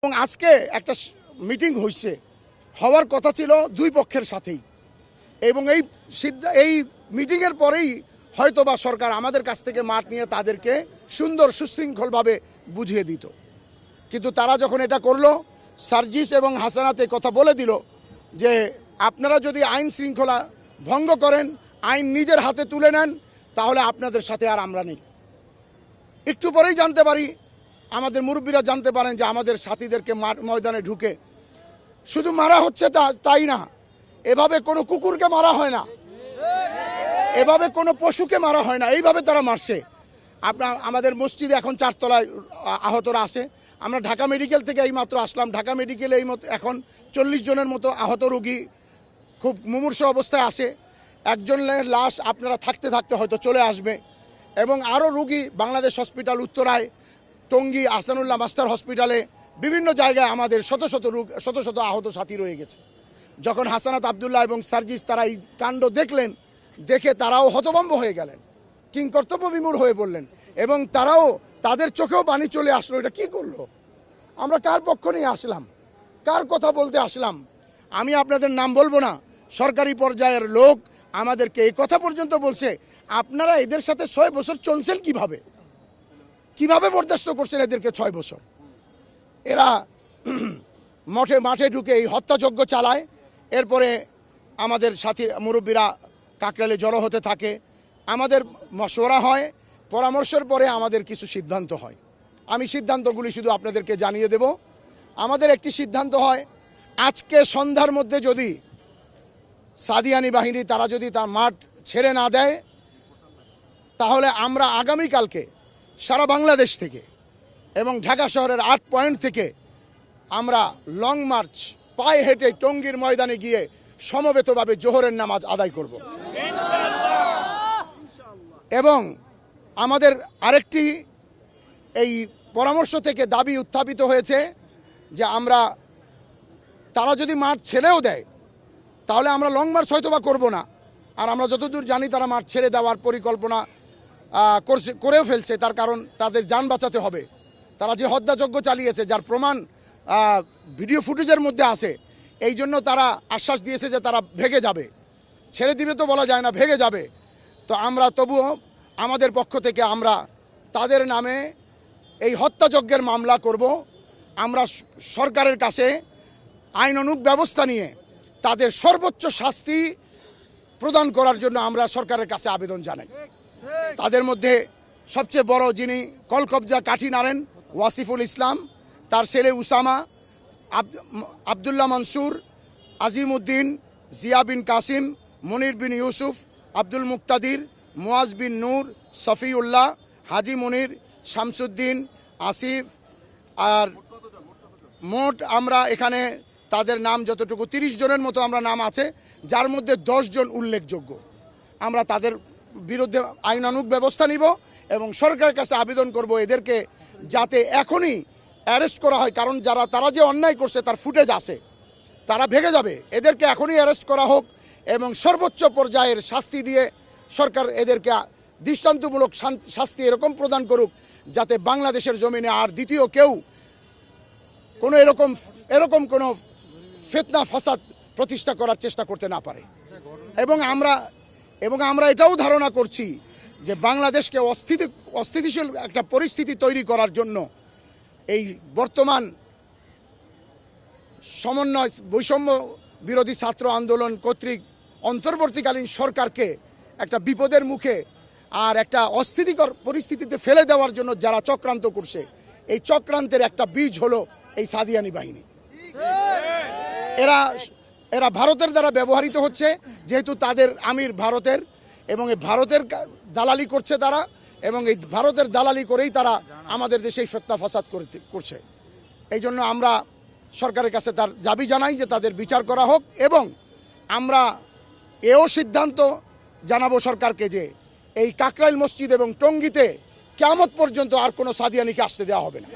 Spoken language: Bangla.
এবং আজকে একটা মিটিং হয়েছে, হওয়ার কথা ছিল দুই পক্ষের সাথেই, এবং এই মিটিংয়ের পরেই হয়তোবা সরকার আমাদের কাছ থেকে মাঠ নিয়ে তাদেরকে সুন্দর সুশৃঙ্খলভাবে বুঝিয়ে দিত। কিন্তু তারা যখন এটা করলো, সার্জিস এবং হাসানাতে কথা বলে দিল যে আপনারা যদি আইন শৃঙ্খলা ভঙ্গ করেন, আইন নিজের হাতে তুলে নেন, তাহলে আপনাদের সাথে আর আমরা নেই। একটু পরেই জানতে পারি, আমাদের মুরব্বীরা জানতে পারেন যে আমাদের সাথীদেরকে ময়দানে ঢুকে শুধু মারা হচ্ছে তাই না, এভাবে কোনো কুকুরকে মারা হয় না, এভাবে কোনো পশুকে মারা হয় না, এইভাবে তারা মারছে। আমাদের মসজিদে এখন 4 তলায় আহতরা আছে। আমরা ঢাকা মেডিকেল থেকে এইমাত্র আসলাম। ঢাকা মেডিকেলে এখন 40 জনের মতো আহত রোগী খুব মুমূর্ষু অবস্থায় আসে। একজনের লাশ আপনারা থাকতে থাকতে হয়তো চলে আসবে, এবং আরও রোগী বাংলাদেশ হসপিটাল, উত্তরায়, টঙ্গী, আহসানুল্লাহ মাস্টার হসপিটালে, বিভিন্ন জায়গায় আমাদের শত শত আহত সাথী রয়ে গেছে। যখন হাসানাত আবদুল্লাহ এবং সার্জিস তারা এই কাণ্ড দেখলেন, দেখে তারাও হতভম্ব হয়ে গেলেন, কিংকর্তব্য বিমূঢ় হয়ে পড়লেন, এবং তারাও তাদের চোখেও পানি চলে আসলো। এটা কি করলো? আমরা কার পক্ষ নিয়ে আসলাম? কার কথা বলতে আসলাম? আমি আপনাদের নাম বলবো না, সরকারি পর্যায়ের লোক আমাদেরকে এই কথা পর্যন্ত বলছে, আপনারা এদের সাথে 6 বছর চলছেন কিভাবে বরদাস্ত করছেন এদেরকে 6 বছর? এরা মাঠে ঢুকে এই হত্যাযজ্ঞ চালায়। এরপরে আমাদের সাথী মুরব্বীরা কাকরাইলে জড়ো হতে থাকে, আমাদের মশওয়ারা হয়, পরামর্শের পরে আমাদের কিছু সিদ্ধান্ত হয়। আমি সিদ্ধান্তগুলি শুধু আপনাদেরকে জানিয়ে দেব। আমাদের একটি সিদ্ধান্ত হয়, আজকে সন্ধ্যার মধ্যে যদি সাদিয়ানি বাহিনী তারা যদি তার মাঠ ছেড়ে না দেয়, তাহলে আমরা আগামীকালকে সারা বাংলাদেশ থেকে এবং ঢাকা শহরের 8 পয়েন্ট থেকে আমরা লং মার্চ পায়ে হেঁটে টঙ্গীর ময়দানে গিয়ে সমবেতভাবে জোহরের নামাজ আদায় করব। এবং আমাদের আরেকটি এই পরামর্শ থেকে দাবি উত্থাপিত হয়েছে যে তারা যদি মাঠ ছেড়েও দেয়, তাহলে আমরা লং মার্চ হয়তো বা করবো না। আর আমরা যতদূর জানি তারা মাঠ ছেড়ে দেওয়ার পরিকল্পনা করেও ফেলছে, তার কারণ তাদের যান বাঁচাতে হবে। তারা যে হত্যাযজ্ঞ চালিয়েছে, যার প্রমাণ ভিডিও ফুটেজের মধ্যে আছে, এই জন্য তারা আশ্বাস দিয়েছে যে তারা ভেগে যাবে, ছেড়ে দিবে তো বলা যায় না, ভেগে যাবে। তো আমরা তবুও আমাদের পক্ষ থেকে আমরা তাদের নামে এই হত্যাযজ্ঞের মামলা করব। আমরা সরকারের কাছে আইনানুগ ব্যবস্থা নিয়ে তাদের সর্বোচ্চ শাস্তি প্রদান করার জন্য আমরা সরকারের কাছে আবেদন জানাই। তাদের মধ্যে সবচেয়ে বড় যিনি কলকবজা কাঠি নাড়েন, ওয়াসিফুল ইসলাম, তার ছেলে উসামা, আবদুল্লাহ মনসুর, আজিম উদ্দিন, জিয়া বিন কাসিম, মনির বিন ইউসুফ, আব্দুল মুক্তাদির, মুয়াজ বিন নূর, সফিউল্লাহ, হাজি মনির, শামসুদ্দিন, আসিফ, আর মোট আমরা এখানে তাদের নাম যতটুকু 30 জনের মতো আমরা নাম আছে, যার মধ্যে 10 জন উল্লেখযোগ্য। আমরা তাদের বিরুদ্ধে আইনানুগ ব্যবস্থা নিব এবং সরকারের কাছে আবেদন করব এদেরকে যাতে এখনই অ্যারেস্ট করা হয়, কারণ তারা যে অন্যায় করছে তার ফুটেজ আছে, তারা ভেগে যাবে। এদেরকে এখনই অ্যারেস্ট করা হোক এবং সর্বোচ্চ পর্যায়ের শাস্তি দিয়ে সরকার এদেরকে দৃষ্টান্তমূলক শাস্তি এরকম প্রদান করুক যাতে বাংলাদেশের জমিনে আর দ্বিতীয় কেউ কোনো এরকম কোনো ফিতনা ফাসাদ প্রতিষ্ঠা করার চেষ্টা করতে না পারে। এবং আমরা এটাও ধারণা করছি যে বাংলাদেশকে অস্থিতিশীল একটা পরিস্থিতি তৈরি করার জন্য এই বর্তমান সমন্বয় বৈষম্য বিরোধী ছাত্র আন্দোলন কর্তৃক অন্তর্বর্তীকালীন সরকারকে একটা বিপদের মুখে আর একটা অস্থিতিকর পরিস্থিতিতে ফেলে দেওয়ার জন্য যারা চক্রান্ত করছে, এই চক্রান্তের একটা বীজ হলো এই সাদিয়ানি বাহিনী। এরা ভারতের দ্বারা ব্যবহৃত হচ্ছে, যেহেতু তাদের আমির ভারতের, এবং এই ভারতের দালালি করছে তারা, এবং এই ভারতের দালালি করেই তারা আমাদের দেশে ফিতনা ফাসাদ করছে। এই জন্য আমরা সরকারের কাছে তার দাবি জানাই যে তাদের বিচার করা হোক, এবং আমরা এও সিদ্ধান্ত জানাবো সরকারকে যে এই কাকরাইল মসজিদ এবং টঙ্গীতে কিয়ামত পর্যন্ত আর কোনো সাদিয়ানিকে আসতে দেওয়া হবে না।